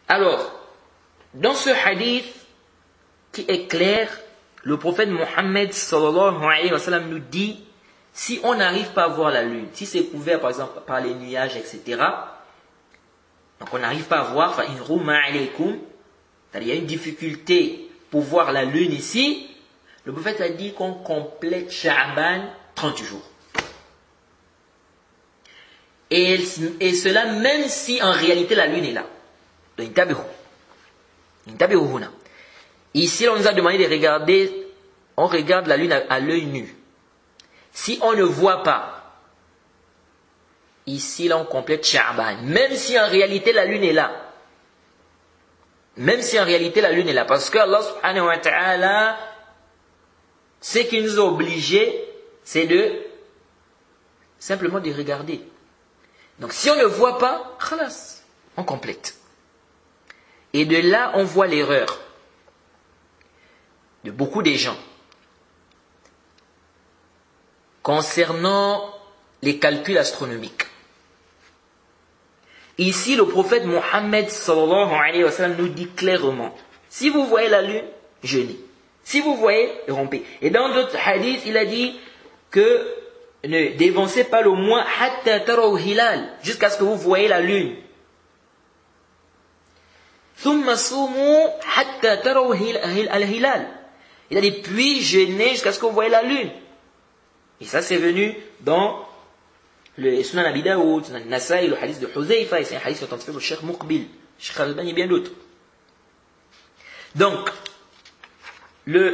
Alors, dans ce hadith qui est clair, le prophète Mohammed sallallahu alayhi wa sallam nous dit, si on n'arrive pas à voir la lune, si c'est couvert par exemple par les nuages, etc., donc on n'arrive pas à voir, c'est-à-dire il y a une difficulté pour voir la lune ici, le prophète a dit qu'on complète Sha'ban 30 jours. Et cela même si en réalité la lune est là. Ici on nous a demandé de regarder, on regarde la lune à l'œil nu. Si on ne voit pas, ici là on complète Sha'ban, même si en réalité la lune est là. Même si en réalité la lune est là. Parce que Allah subhanahu wa ta'ala, ce qui nous a obligés, c'est simplement de regarder. Donc si on ne voit pas, khalas, on complète. Et de là, on voit l'erreur de beaucoup de gens concernant les calculs astronomiques. Ici, le prophète Mohammed sallallahu alayhi wa sallam nous dit clairement, si vous voyez la lune, jeûnez. Si vous voyez, rompez. Et dans d'autres hadiths, il a dit que ne dévancez pas le mois hatta taraw hilal, jusqu'à ce que vous voyez la lune. Thumma sumu hatta taraw al-hilal. Il a dit puis jeûnez jusqu'à ce que vous voyez la lune. Et ça c'est venu dans le Sunan Abi Daoud, Sunan Nasa'i, le hadith de Huzaifa, et c'est un hadith authentifié par le Cheikh Muqbil, Cheikh Al-Albani et bien d'autres. Donc, le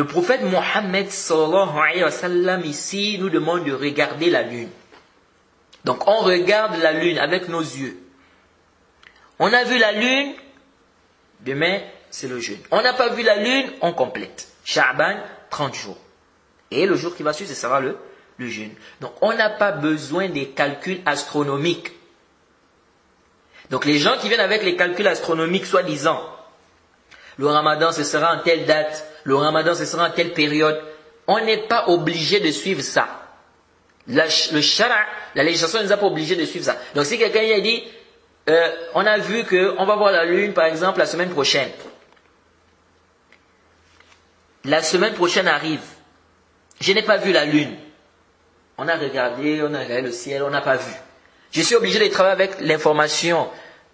prophète Mohammed sallallahu alayhi wa sallam ici nous demande de regarder la lune. Donc on regarde la lune avec nos yeux. On a vu la lune, demain c'est le jeûne. On n'a pas vu la lune, on complète. Sha'ban, 30 jours. Et le jour qui va suivre, ce sera le jeûne. Donc on n'a pas besoin des calculs astronomiques. Donc les gens qui viennent avec les calculs astronomiques soi-disant, le ramadan ce sera en telle date, le ramadan ce sera en telle période, on n'est pas obligé de suivre ça. Le shara', la législation ne nous a pas obligé de suivre ça. Donc si quelqu'un a dit, on a vu qu'on va voir la lune par exemple la semaine prochaine. La semaine prochaine arrive. Je n'ai pas vu la lune. On a regardé le ciel, on n'a pas vu. Je suis obligé de travailler avec l'information,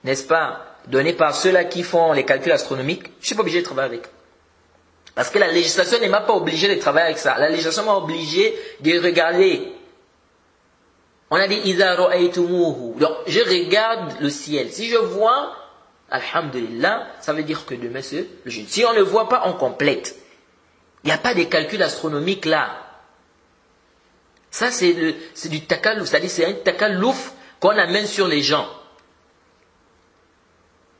n'est-ce pas, donnée par ceux-là qui font les calculs astronomiques. Je ne suis pas obligé de travailler avec. Parce que la législation ne m'a pas obligé de travailler avec ça. La législation m'a obligé de regarder. On a dit Iza ra'aytumuhu. Donc je regarde le ciel. Si je vois, alhamdulillah, ça veut dire que demain c'est le jeûne. Si on ne voit pas, on complète. Il n'y a pas de calcul astronomique là. Ça c'est du takalouf, c'est-à-dire c'est un takalouf qu'on amène sur les gens.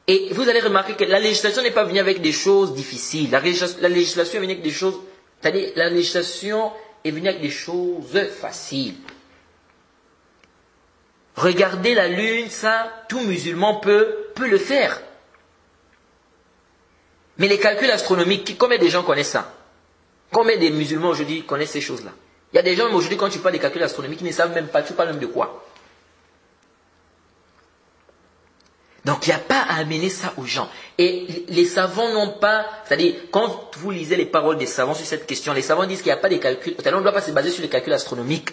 Et vous allez remarquer que la législation n'est pas venue avec des choses difficiles. La législation est venue avec des choses, c'est-à-dire la législation est venue avec des choses faciles. Regarder la lune, ça, tout musulman peut le faire. Mais les calculs astronomiques, combien de gens connaissent ça? Combien de musulmans aujourd'hui connaissent ces choses-là? Il y a des gens aujourd'hui, quand tu parles des calculs astronomiques, ils ne savent même pas, tu parles même de quoi? Donc il n'y a pas à amener ça aux gens. Et les savants n'ont pas, c'est-à-dire quand vous lisez les paroles des savants sur cette question, les savants disent qu'il n'y a pas de calculs, c'est-à-dire on ne doit pas se baser sur les calculs astronomiques.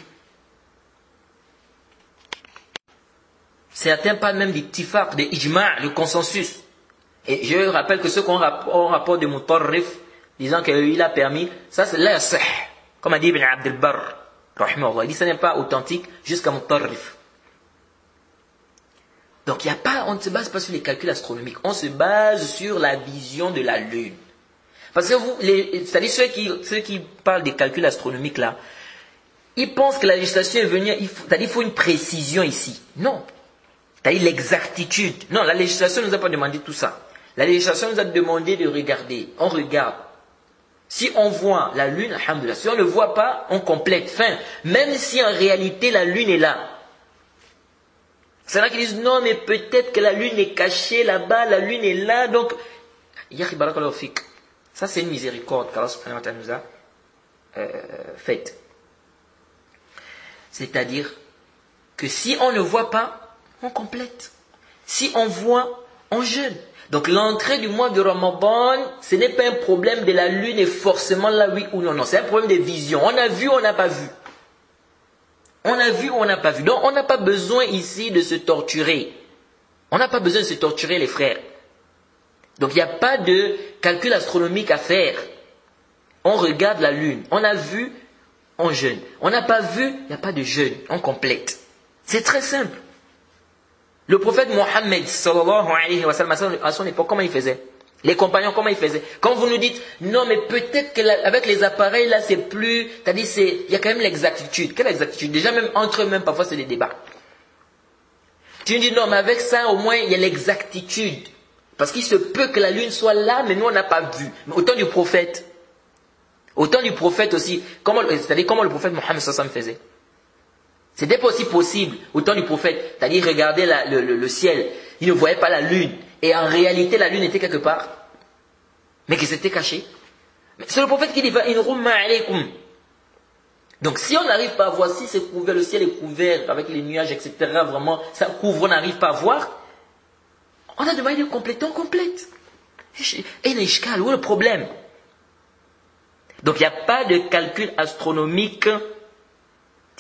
Certains parlent même d'ittifaq, de ijma', de consensus. Et je rappelle que ceux qui ont rapport de Mutarrif, disant qu'il a permis, ça c'est la sah. Comme a dit Ibn Abd al-Barr, rahimahullah, il dit que ce n'est pas authentique jusqu'à Mutarrif. Donc il y a pas, on ne se base pas sur les calculs astronomiques, on se base sur la vision de la lune. Parce que c'est-à-dire ceux qui parlent des calculs astronomiques là, ils pensent que la législation est venue, c'est-à-dire il faut une précision ici. Non. C'est-à-dire l'exactitude. Non, la législation ne nous a pas demandé tout ça. La législation nous a demandé de regarder. On regarde. Si on voit la lune, alhamdoulilah. Si on ne voit pas, on complète. Fin. Même si en réalité la lune est là. C'est là qu'ils disent non, mais peut-être que la lune est cachée là-bas, la lune est là, donc. Yahi barakallahu fik. Ça, c'est une miséricorde qu'Allah subhanahu wa ta'ala nous a faite. C'est-à-dire que si on ne voit pas, on complète. Si on voit, on jeûne. Donc l'entrée du mois de Ramadan, ce n'est pas un problème de la lune et forcément là oui ou non. Non, c'est un problème de vision. On a vu ou on n'a pas vu. On a vu ou on n'a pas vu. Donc on n'a pas besoin ici de se torturer. On n'a pas besoin de se torturer les frères. Donc il n'y a pas de calcul astronomique à faire. On regarde la lune. On a vu, on jeûne. On n'a pas vu, il n'y a pas de jeûne. On complète. C'est très simple. Le prophète Mohammed, sallallahu alayhi wa sallam, à son époque, comment il faisait? Les compagnons, comment ils faisaient? Quand vous nous dites, non, mais peut-être qu'avec les appareils, là, c'est plus... C'est-à-dire, il y a quand même l'exactitude. Quelle exactitude? Déjà, même entre eux, même parfois, c'est des débats. Tu nous dis, non, mais avec ça, au moins, il y a l'exactitude. Parce qu'il se peut que la lune soit là, mais nous, on n'a pas vu. Mais au temps du prophète aussi, c'est-à-dire comment le prophète Mohammed sallallahu alayhi wa sallam faisait? C'était pas aussi possible au temps du prophète. C'est-à-dire, il regardait le ciel, il ne voyait pas la lune. Et en réalité, la lune était quelque part. Mais qui s'était cachée. C'est le prophète qui dit, va in rumma alaykum. Donc, si on n'arrive pas à voir, si c'est couvert, le ciel est couvert avec les nuages, etc., vraiment, ça couvre, on n'arrive pas à voir, on a demandé de compléter, on complète. Et l'ishkal, où est le problème? Donc, il n'y a pas de calcul astronomique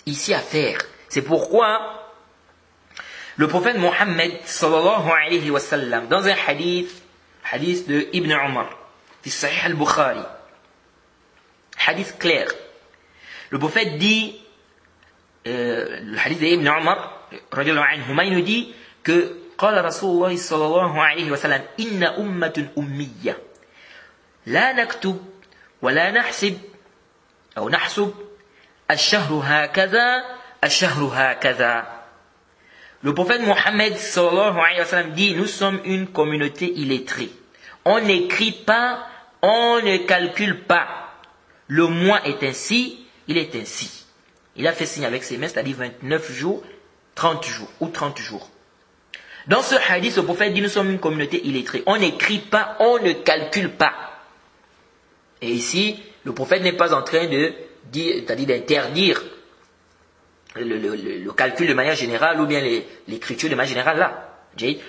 ici à faire. C'est pourquoi le prophète Mohammed sallallahu alayhi wa sallam, dans un hadith de Ibn Umar, في Sahih al-Bukhari, hadith clair, le prophète dit, le hadith de Ibn Umar, radiallahu anhu, il nous dit que قال رسول الله صلى الله عليه وسلم إن أمة أمية لا نكتب ولا نحسب أو نحسب الشهر هكذا الشهر هكذا. Le prophète Mohammed sallallahu alayhi wa sallam dit, nous sommes une communauté illettrée. On n'écrit pas, on ne calcule pas. Le mois est ainsi, il est ainsi. Il a fait signe avec ses mains, c'est-à-dire 29 jours, 30 jours ou 30 jours. Dans ce hadith, le prophète dit, nous sommes une communauté illettrée. On n'écrit pas, on ne calcule pas. Et ici, le prophète n'est pas en train de dire, c'est-à-dire d'interdire le calcul de manière générale ou bien l'écriture de manière générale là.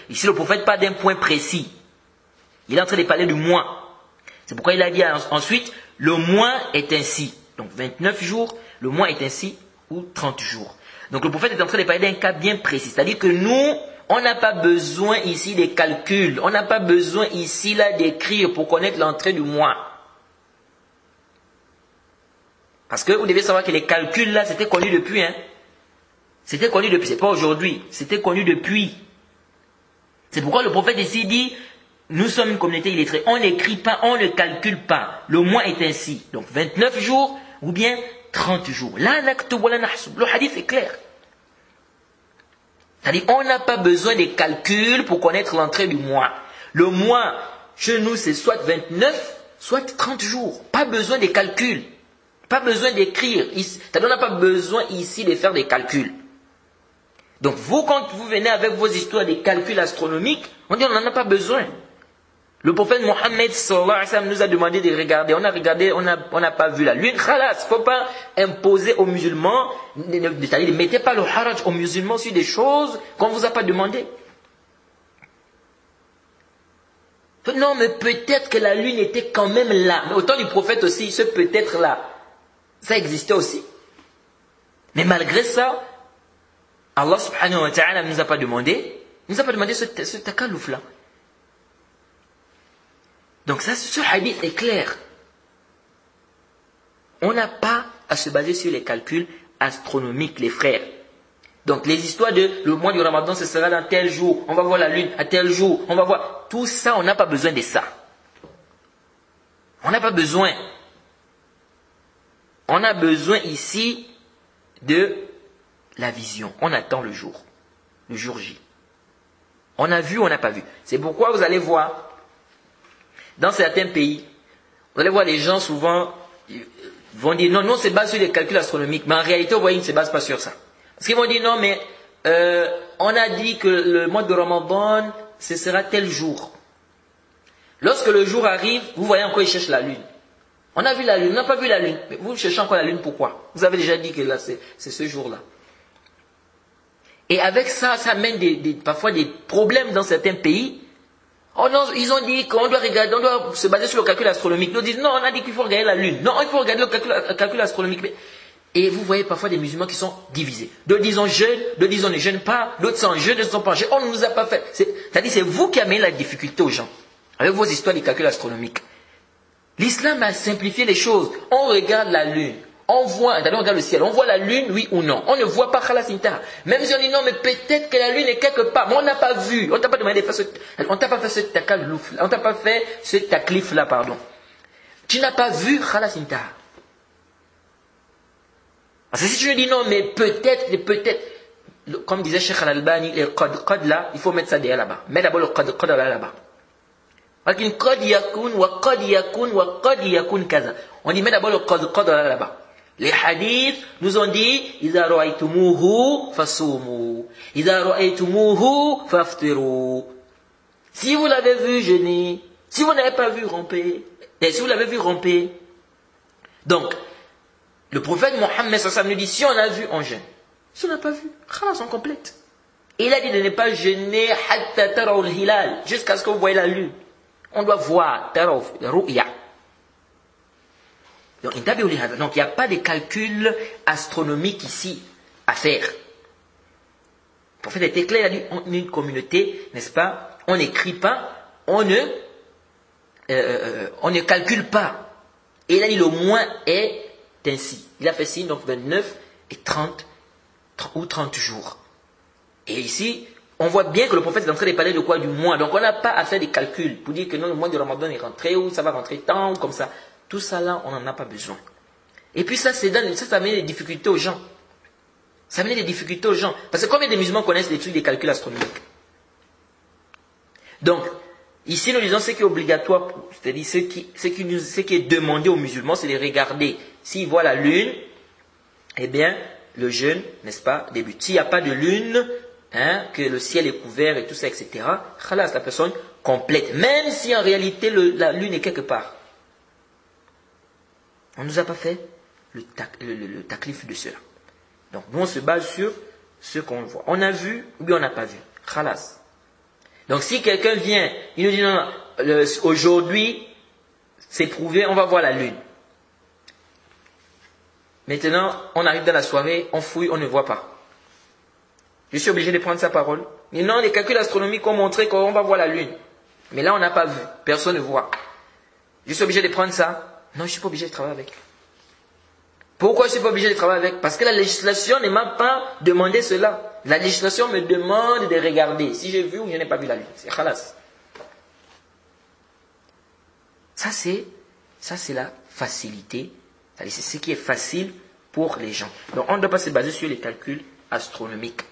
Ici, le prophète parle d'un point précis. Il est en train de parler du mois. C'est pourquoi il a dit ensuite, le mois est ainsi. Donc 29 jours, le mois est ainsi, ou 30 jours. Donc le prophète est en train de parler d'un cas bien précis. C'est-à-dire que nous, on n'a pas besoin ici des calculs. On n'a pas besoin ici là d'écrire pour connaître l'entrée du mois. Parce que vous devez savoir que les calculs là, c'était connu depuis, hein. C'était connu depuis, c'est pas aujourd'hui, c'était connu depuis. C'est pourquoi le prophète ici dit, nous sommes une communauté illettrée, on n'écrit pas, on ne calcule pas. Le mois est ainsi. Donc 29 jours ou bien 30 jours. Là, le hadith est clair. C'est-à-dire, on n'a pas besoin des calculs pour connaître l'entrée du mois. Le mois, chez nous, c'est soit 29, soit 30 jours. Pas besoin des calculs. Pas besoin d'écrire. C'est-à-dire, on n'a pas besoin ici de faire des calculs. Donc vous, quand vous venez avec vos histoires des calculs astronomiques, on dit on n'en a pas besoin. Le prophète Mohammed sallallahu alayhi wa sallam nous a demandé de regarder. On a regardé, on n'a pas vu la lune. Khalas, il ne faut pas imposer aux musulmans, c'est-à-dire ne mettez pas le haraj aux musulmans sur des choses qu'on ne vous a pas demandé. Non, mais peut-être que la lune était quand même là. Mais au temps du prophète aussi, ce peut-être là, ça existait aussi. Mais malgré ça, Allah subhanahu wa ta'ala ne nous a pas demandé ce takalouf là. Donc ça, ce hadith est clair. On n'a pas à se baser sur les calculs astronomiques, les frères. Donc les histoires de le mois du Ramadan, ce sera dans tel jour, on va voir la lune à tel jour, on va voir. Tout ça, on n'a pas besoin de ça. On n'a pas besoin. On a besoin ici de la vision. On attend le jour J. On a vu, on n'a pas vu. C'est pourquoi vous allez voir, dans certains pays, vous allez voir les gens souvent vont dire non, non, c'est basé sur les calculs astronomiques. Mais en réalité, vous voyez, ils ne se basent pas sur ça. Parce qu'ils vont dire non, mais on a dit que le mois de Ramadan, ce sera tel jour. Lorsque le jour arrive, vous voyez encore, ils cherchent la lune. On a vu la lune, on n'a pas vu la lune. Mais vous cherchez encore la lune, pourquoi? Vous avez déjà dit que là, c'est ce jour-là. Et avec ça, ça amène parfois des problèmes dans certains pays. Oh non, ils ont dit qu'on doit regarder, on doit se baser sur le calcul astronomique. D'autres disent non, on a dit qu'il faut regarder la lune. Non, il faut regarder le calcul astronomique. Et vous voyez parfois des musulmans qui sont divisés. D'autres disent on jeûne, d'autres disent on ne jeûne pas, d'autres sont en jeûne, d'autres sont pas en jeûne. On ne nous a pas fait. C'est-à-dire c'est vous qui amenez la difficulté aux gens. Avec vos histoires de calcul astronomique. L'islam a simplifié les choses. On regarde la lune. On regarde le ciel. On voit la lune, oui ou non. On ne voit pas Khalas Intaha. Même si on dit non, mais peut-être que la lune est quelque part. Mais on n'a pas vu. On t'a pas demandé de faire on t'a pas fait ce takaluf là. On t'a pas fait ce taklif là, pardon. Tu n'as pas vu Khalas Intaha. Parce que si tu me dis non, mais peut-être, comme disait Cheikh Al-Albani, le qad là, il faut mettre ça derrière là-bas. Mets d'abord le qad là-bas. Qad yakun wa qad yakun wa qad yakun kaza. On dit met d'abord le qad là-bas. Les hadiths nous ont dit إذا رأيتموه فصوموا إذا رأيتموه فافطروا. Si vous l'avez vu jeûner, si vous n'avez pas vu romper, et si vous l'avez vu romper. Donc, le prophète Mohammed nous dit si on a vu, on jeûne. Si on n'a pas vu, khalas, on complète. Et il a dit de ne pas jeûner hatta taraw al-hilal, jusqu'à ce que vous voyez la lune. On doit voir taraw, ru'ya. Donc il n'y a pas de calcul astronomique ici à faire. Le prophète était clair, il a dit on est une communauté, n'est-ce pas? On n'écrit pas, on ne calcule pas. Et il a dit le moins est ainsi. Il a fait signe, donc 29 et 30 ou 30 jours. Et ici, on voit bien que le prophète est en train de parler de quoi? Du mois. Donc on n'a pas à faire des calculs pour dire que non, le mois de Ramadan est rentré ou ça va rentrer tant ou comme ça. Tout ça là, on n'en a pas besoin. Et puis ça amène des difficultés aux gens. Ça amène des difficultés aux gens. Parce que combien de musulmans connaissent les trucs des calculs astronomiques? Donc, ici nous disons ce qui est obligatoire, c'est-à-dire ce qui est demandé aux musulmans, c'est de regarder. S'ils voient la lune, eh bien, le jeûne, n'est-ce pas, débute. S'il n'y a pas de lune, que le ciel est couvert et tout ça, etc., khalas, la personne complète. Même si en réalité la lune est quelque part. On ne nous a pas fait le taklif de cela. Donc, nous, on se base sur ce qu'on voit. On a vu ou bien on n'a pas vu. Khalas. Donc, si quelqu'un vient, il nous dit non, aujourd'hui, c'est prouvé, on va voir la lune. Maintenant, on arrive dans la soirée, on fouille, on ne voit pas. Je suis obligé de prendre sa parole. Mais non, les calculs astronomiques ont montré qu'on va voir la lune. Mais là, on n'a pas vu. Personne ne voit. Je suis obligé de prendre ça. Non, je ne suis pas obligé de travailler avec. Pourquoi je ne suis pas obligé de travailler avec? Parce que la législation ne m'a pas demandé cela. La législation me demande de regarder si j'ai vu ou je n'ai pas vu la lune. C'est khalas. Ça, c'est la facilité. C'est ce qui est facile pour les gens. Donc, on ne doit pas se baser sur les calculs astronomiques.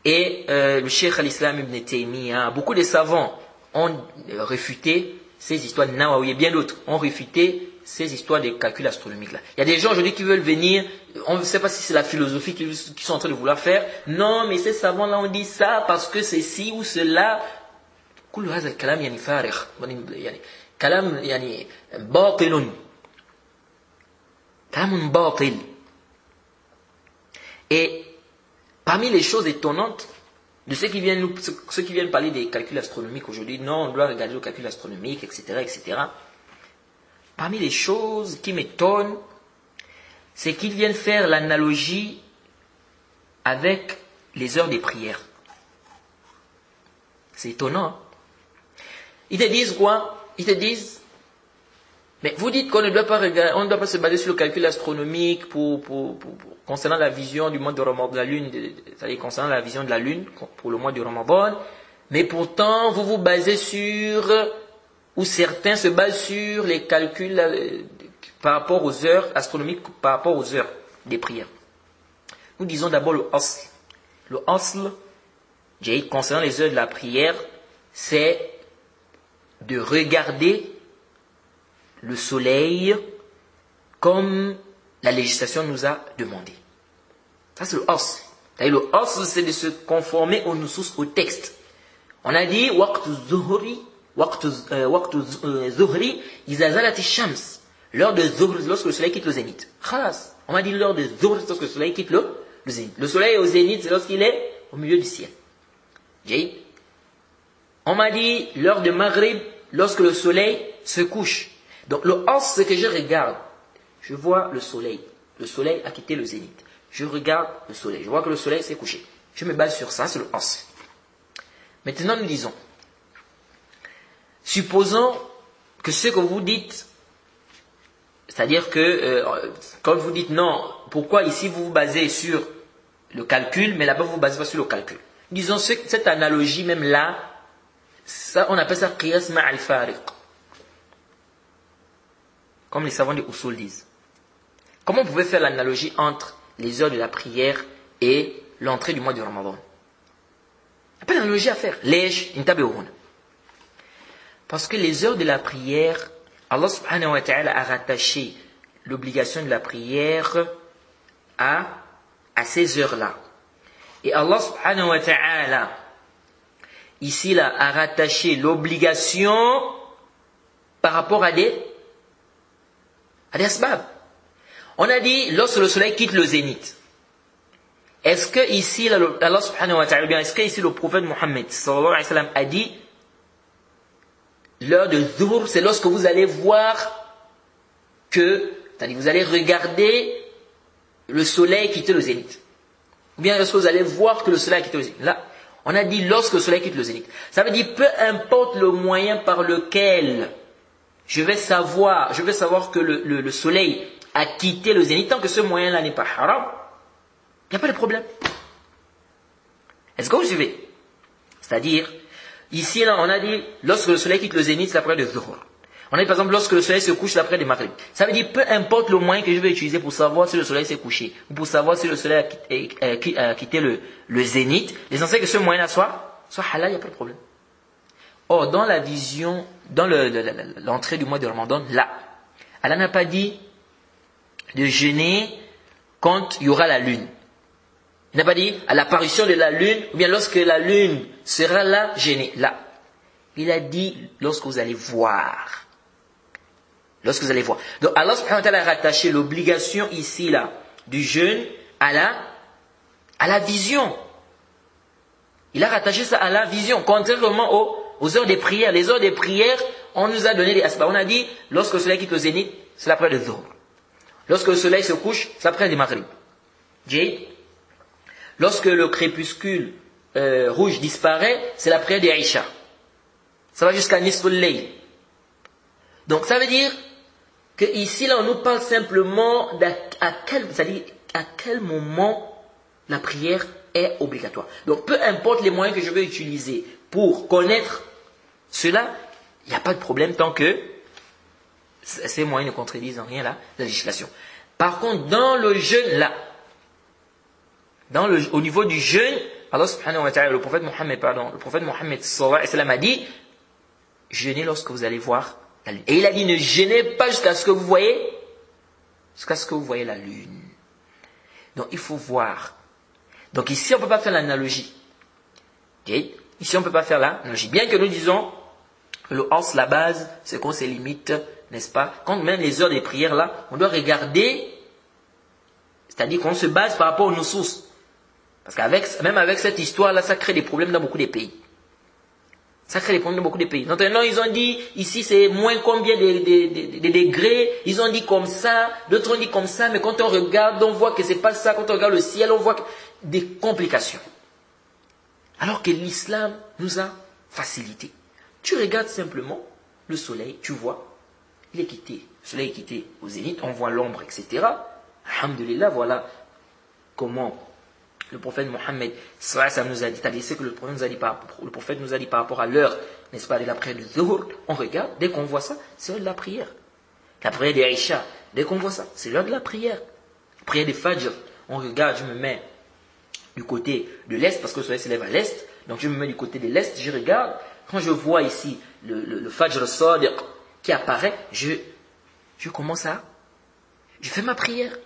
Et le Cheikh al-Islam ibn Taymiyyah, beaucoup de savants ont réfuté ces histoires de Nawawi et bien d'autres ont réfuté ces histoires de calculs astronomiques là. Il y a des gens aujourd'hui qui veulent venir, on ne sait pas si c'est la philosophie qu'ils sont en train de vouloir faire. Non, mais ces savants là ont dit ça parce que c'est ci ou cela. كل هذا الكلام يعني فارغ يعني كلام يعني باطل كلام باطل. Et parmi les choses étonnantes de ceux qui viennent parler des calculs astronomiques aujourd'hui, non, on doit regarder le calcul astronomique, etc., etc. Parmi les choses qui m'étonnent, c'est qu'ils viennent faire l'analogie avec les heures des prières. C'est étonnant. Hein? Ils te disent quoi? Ils te disent, mais vous dites qu'on ne doit pas regarder, on ne doit pas se baser sur le calcul astronomique concernant la vision du mois de Ramadan, de la lune, c'est-à-dire concernant la vision de la lune pour le mois de Ramadan, mais pourtant vous vous basez sur, ou certains se basent sur les calculs par rapport aux heures astronomiques, par rapport aux heures des prières. Nous disons d'abord le asl. Le asl, concernant les heures de la prière, c'est de regarder le soleil comme la législation nous a demandé. Ça c'est le asl. Le asl c'est de se conformer au nusus, au texte. On a dit waqt zuhri iza zalati shams, l'heure de zuhr lorsque le soleil quitte le zénith. Khalas. On a dit l'heure de zuhr lorsque le soleil quitte le le zénith. Le soleil est au zénith, c'est lorsqu'il est au milieu du ciel. Jade. On m'a dit l'heure de Maghrib, lorsque le soleil se couche. Donc le os, ce que je regarde, je vois le soleil. Le soleil a quitté le zénith. Je regarde le soleil. Je vois que le soleil s'est couché. Je me base sur ça, c'est le os. Maintenant, nous disons, supposons que ce que vous dites, c'est-à-dire que quand vous dites non, pourquoi ici vous vous basez sur le calcul, mais là-bas vous vous basez pas sur le calcul. Disons cette analogie même là, ça, on appelle ça qiyas ma'al fariq. Comme les savants des usul disent. Comment vous pouvez faire l'analogie entre les heures de la prière et l'entrée du mois de Ramadan? Il n'y a pas d'analogie à faire. Lèche, intabeoun. Parce que les heures de la prière, Allah subhanahu wa ta'ala a rattaché l'obligation de la prière à ces heures-là. Et Allah subhanahu wa ta'ala, ici là, a rattaché l'obligation par rapport à des asbab. On a dit, lorsque le soleil quitte le zénith, est-ce que ici, Allah subhanahu wa ta'ala, est-ce que ici le prophète Mohammed sallallahu alayhi wa sallam a dit, l'heure de Zuhr, c'est lorsque vous allez voir que, c'est-à-dire vous allez regarder le soleil quitter le zénith. Ou bien lorsque vous allez voir que le soleil a quitté le zénith. Là, on a dit lorsque le soleil quitte le zénith. Ça veut dire peu importe le moyen par lequel je vais savoir que le soleil a quitté le zénith, tant que ce moyen-là n'est pas haram, il n'y a pas de problème. Est-ce que vous suivez? C'est-à-dire, ici, là, on a dit, lorsque le soleil quitte le zénith, c'est après le Zuhr. On a dit, par exemple, lorsque le soleil se couche, c'est après le Maghrib. Ça veut dire, peu importe le moyen que je vais utiliser pour savoir si le soleil s'est couché, ou pour savoir si le soleil a quitté le zénith, l'essentiel que ce moyen-là soit halal, il n'y a pas de problème. Or, dans la vision, dans l'entrée du mois de Ramadan, là, Allah n'a pas dit de jeûner quand il y aura la lune. Il n'a pas dit à l'apparition de la lune, ou bien lorsque la lune sera là, jeûner. Là. Il a dit lorsque vous allez voir. Lorsque vous allez voir. Donc Allah subhanahu wa ta'ala a rattaché l'obligation ici, là, du jeûne à la vision. Il a rattaché ça à la vision, contrairement aux heures des prières. Les heures des prières, on nous a donné des asbab. On a dit, lorsque le soleil quitte le zénith, c'est l'après le Zuhr. Lorsque le soleil se couche, c'est l'après le Maghrib. Jade. Lorsque le crépuscule rouge disparaît, c'est la prière des Aïcha. Ça va jusqu'à Nisful Layl. Donc ça veut dire que ici là on nous parle simplement à quel moment la prière est obligatoire. Donc peu importe les moyens que je vais utiliser pour connaître cela, il n'y a pas de problème tant que ces moyens ne contredisent en rien la législation. Par contre, dans le jeûne là, au niveau du jeûne, Allah subhanahu wa ta'ala, le prophète Mohammed sallallahu alayhi wa sallam a dit, jeûnez lorsque vous allez voir la lune. Et il a dit, ne jeûnez pas jusqu'à ce que vous voyez la lune. Donc il faut voir. Donc ici on ne peut pas faire l'analogie. Okay? Ici on ne peut pas faire l'analogie. Bien que nous disons, le os, la base, c'est qu'on se limite, n'est-ce pas? Quand même les heures des prières là, on doit regarder, c'est-à-dire qu'on se base par rapport aux nusus. Parce même avec cette histoire-là, ça crée des problèmes dans beaucoup de pays. Maintenant, ils ont dit, ici c'est moins combien de degrés, ils ont dit comme ça, d'autres ont dit comme ça, mais quand on regarde, on voit que c'est pas ça, quand on regarde le ciel, on voit des complications. Alors que l'islam nous a facilité. Tu regardes simplement le soleil, tu vois, le soleil est quitté au zénith, on voit l'ombre, etc. Alhamdulillah, voilà comment le prophète Mohammed nous a dit, c'est-à-dire ce que le prophète nous a dit par rapport à l'heure, n'est-ce pas, de la prière du Zuhr. On regarde, dès qu'on voit ça, c'est l'heure de la prière. La prière des Aïcha, dès qu'on voit ça, c'est l'heure de la prière. La prière des Fajr, on regarde, je me mets du côté de l'Est, parce que le soleil se lève à l'Est, donc je me mets du côté de l'Est, je regarde, quand je vois ici le Fajr Sadiq qui apparaît, je commence je fais ma prière.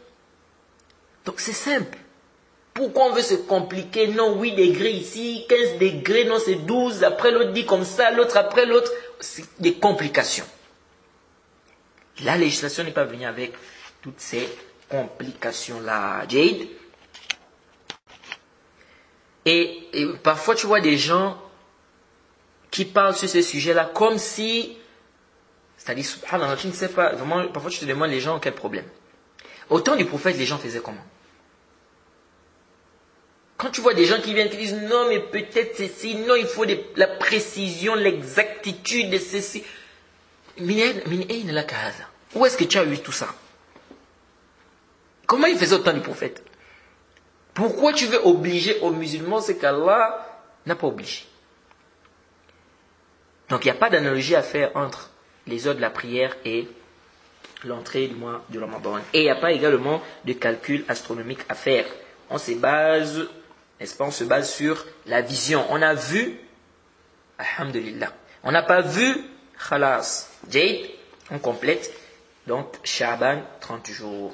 Donc c'est simple. Pourquoi on veut se compliquer? Non, 8 degrés ici, 15 degrés, non, c'est 12. Après, l'autre dit comme ça, l'autre après l'autre. C'est des complications. La législation n'est pas venue avec toutes ces complications-là. Jade. Et parfois, tu vois des gens qui parlent sur ces sujets-là comme si, c'est-à-dire, subhanallah, tu ne sais pas, vraiment, parfois tu te demandes les gens ont quel problème. Au temps du prophète, les gens faisaient comment? Quand tu vois des gens qui viennent qui disent non, mais peut-être ceci, non, il faut la précision, l'exactitude de ceci. Où est-ce que tu as eu tout ça? Comment il faisait au temps du prophète? Pourquoi tu veux obliger aux musulmans ce qu'Allah n'a pas obligé? Donc il n'y a pas d'analogie à faire entre les heures de la prière et l'entrée du mois de Ramadan. Et il n'y a pas également de calcul astronomique à faire. On se base, n'est-ce pas, on se base sur la vision. On a vu, alhamdulillah. On n'a pas vu, khalas. Jade, on complète. Donc, Sha'ban, 30 jours.